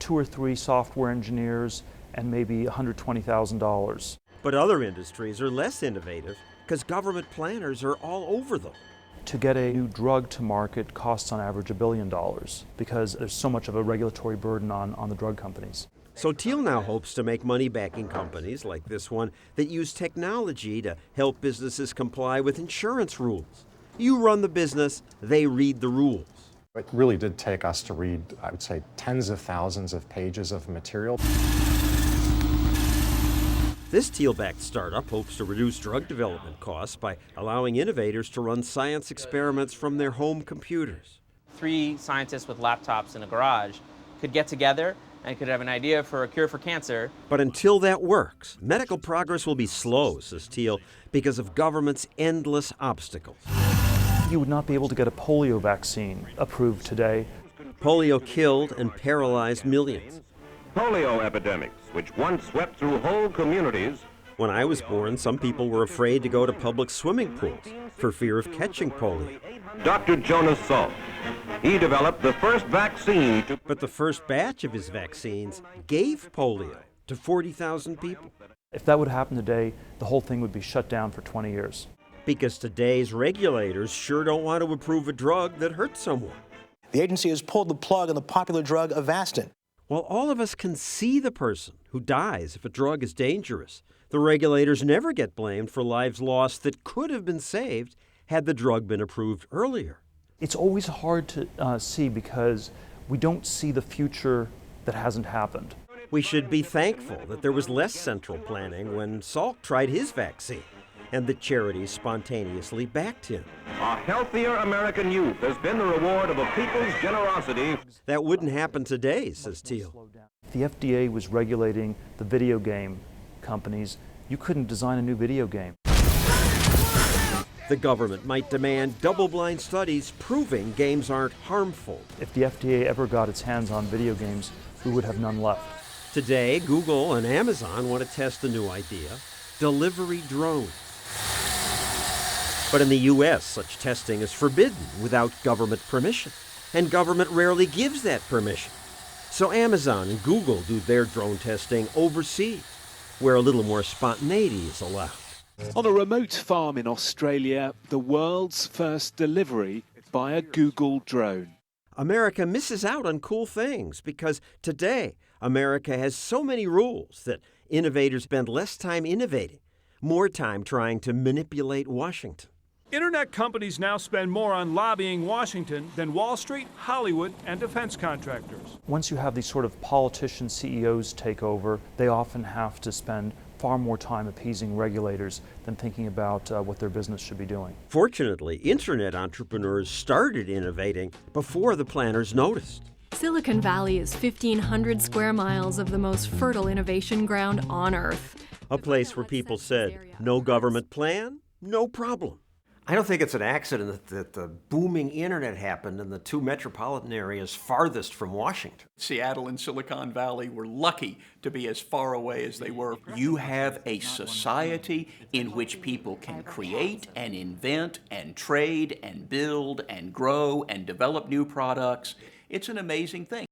2 or 3 software engineers and maybe $120,000. But other industries are less innovative because government planners are all over them. To get a new drug to market costs on average $1 billion because there's so much of a regulatory burden on the drug companies. So Thiel now hopes to make money backing companies like this one that use technology to help businesses comply with insurance rules. You run the business, they read the rules. It really did take us to read, I would say, tens of thousands of pages of material. This Thiel-backed startup hopes to reduce drug development costs by allowing innovators to run science experiments from their home computers. 3 scientists with laptops in a garage could get together and could have an idea for a cure for cancer. But until that works, medical progress will be slow, says Thiel, because of government's endless obstacles. You would not be able to get a polio vaccine approved today. Polio killed and paralyzed millions. Polio epidemics, which once swept through whole communities. When I was born, some people were afraid to go to public swimming pools for fear of catching polio. Dr. Jonas Salk, he developed the first vaccine to... But the first batch of his vaccines gave polio to 40,000 people. If that would happen today, the whole thing would be shut down for 20 years. Because today's regulators sure don't want to approve a drug that hurts someone. The agency has pulled the plug on the popular drug Avastin. While all of us can see the person who dies if a drug is dangerous, the regulators never get blamed for lives lost that could have been saved had the drug been approved earlier. It's always hard to see because we don't see the future that hasn't happened. We should be thankful that there was less central planning when Salk tried his vaccine and that charities spontaneously backed him. A healthier American youth has been the reward of a people's generosity. That wouldn't happen today, says Thiel. If the FDA was regulating the video game companies, you couldn't design a new video game. The government might demand double-blind studies proving games aren't harmful. If the FDA ever got its hands on video games, we would have none left. Today, Google and Amazon want to test a new idea, delivery drones. But in the U.S., such testing is forbidden without government permission, and government rarely gives that permission. So Amazon and Google do their drone testing overseas, where a little more spontaneity is allowed. On a remote farm in Australia, the world's first delivery by a Google drone. America misses out on cool things because today America has so many rules that innovators spend less time innovating, more time trying to manipulate Washington. Internet companies now spend more on lobbying Washington than Wall Street, Hollywood, and defense contractors. Once you have these sort of politician CEOs take over, they often have to spend far more time appeasing regulators than thinking about what their business should be doing. Fortunately, internet entrepreneurs started innovating before the planners noticed. Silicon Valley is 1,500 square miles of the most fertile innovation ground on Earth. A place where people said, no government plan, no problem. I don't think it's an accident that the booming internet happened in the 2 metropolitan areas farthest from Washington. Seattle and Silicon Valley were lucky to be as far away as they were. You have a society in which people can create and invent and trade and build and grow and develop new products. It's an amazing thing.